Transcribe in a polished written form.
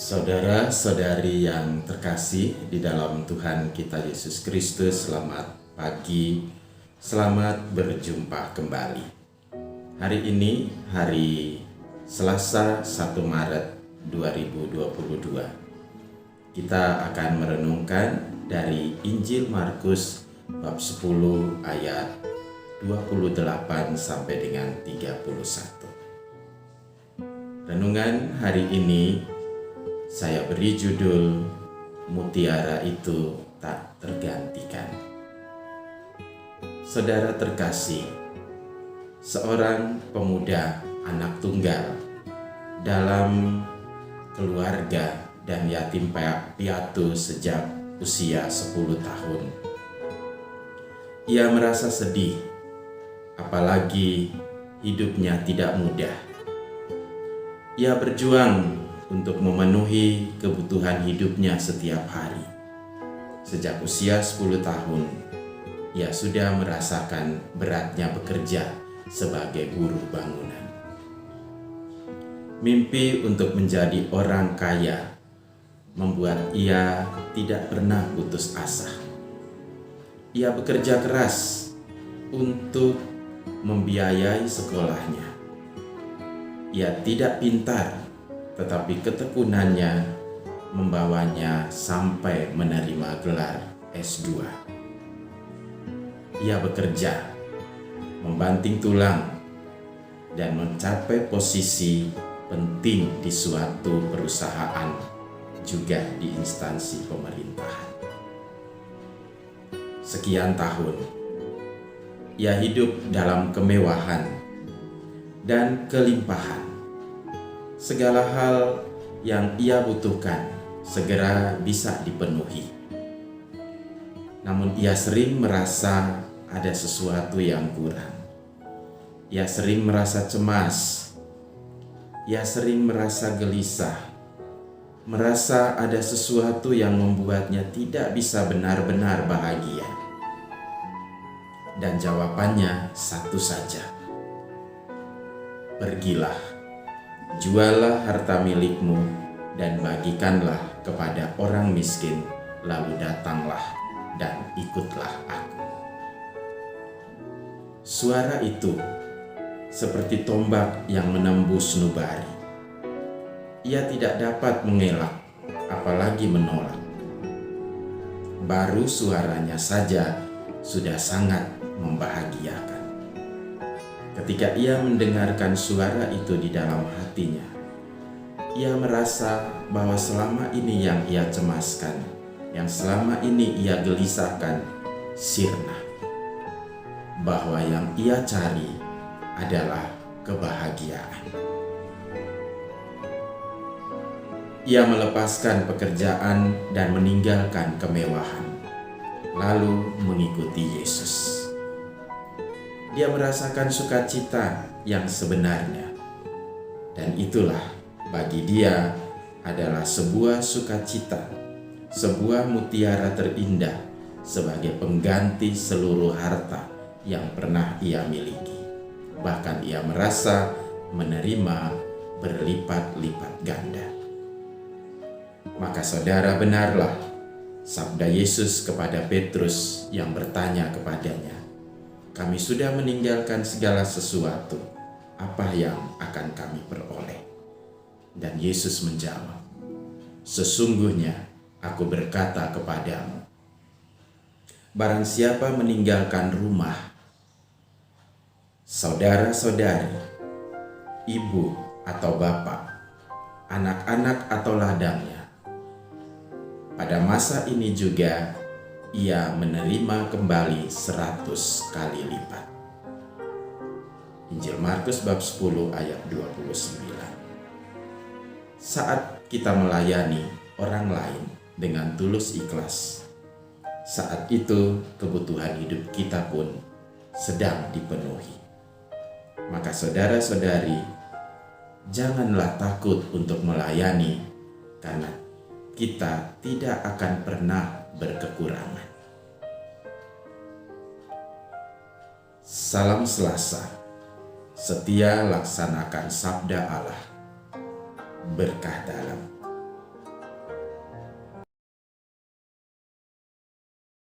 Saudara-saudari yang terkasih di dalam Tuhan kita Yesus Kristus, selamat pagi, selamat berjumpa kembali. Hari ini hari Selasa 1 Maret 2022. Kita akan merenungkan dari Injil Markus bab 10 ayat 28 sampai dengan 31. Renungan hari ini saya beri judul Mutiara Itu Tak Tergantikan. Saudara terkasih, seorang pemuda anak tunggal dalam keluarga dan yatim piatu sejak usia 10 tahun. Ia merasa sedih, apalagi hidupnya tidak mudah. Ia berjuang untuk memenuhi kebutuhan hidupnya setiap hari. Sejak usia 10 tahun, ia sudah merasakan beratnya bekerja sebagai buruh bangunan. Mimpi untuk menjadi orang kaya membuat ia tidak pernah putus asa. Ia bekerja keras untuk membiayai sekolahnya. Ia tidak pintar, tetapi ketekunannya membawanya sampai menerima gelar S2. Ia bekerja, membanting tulang, dan mencapai posisi penting di suatu perusahaan, juga di instansi pemerintahan. Sekian tahun, ia hidup dalam kemewahan dan kelimpahan. Segala hal yang ia butuhkan segera bisa dipenuhi. Namun ia sering merasa ada sesuatu yang kurang. Ia sering merasa cemas. Ia sering merasa gelisah. Merasa ada sesuatu yang membuatnya tidak bisa benar-benar bahagia. Dan jawabannya satu saja. Pergilah. Jualah harta milikmu dan bagikanlah kepada orang miskin, lalu datanglah dan ikutlah aku. Suara itu seperti tombak yang menembus nubari. Ia tidak dapat mengelak, apalagi menolak. Baru suaranya saja sudah sangat membahagiakan. Ketika ia mendengarkan suara itu di dalam hatinya, ia merasa bahwa selama ini yang ia cemaskan, yang selama ini ia gelisahkan, sirna. Bahwa yang ia cari adalah kebahagiaan. Ia melepaskan pekerjaan dan meninggalkan kemewahan, lalu mengikuti Yesus. Dia merasakan sukacita yang sebenarnya, dan itulah bagi dia adalah sebuah sukacita, sebuah mutiara terindah sebagai pengganti seluruh harta yang pernah ia miliki. Bahkan ia merasa menerima berlipat-lipat ganda. Maka saudara, benarlah sabda Yesus kepada Petrus yang bertanya kepadanya, "Kami sudah meninggalkan segala sesuatu, apa yang akan kami peroleh?" Dan Yesus menjawab, "Sesungguhnya aku berkata kepadamu, barang siapa meninggalkan rumah, saudara-saudari, ibu atau bapak, anak-anak atau ladangnya, pada masa ini juga ia menerima kembali 100 kali lipat." Injil Markus bab 10 ayat 29. Saat kita melayani orang lain dengan tulus ikhlas, saat itu kebutuhan hidup kita pun sedang dipenuhi. Maka saudara-saudari, janganlah takut untuk melayani, karena kita tidak akan pernah berkekurangan. Salam Selasa, setia laksanakan sabda Allah. Berkah dalam.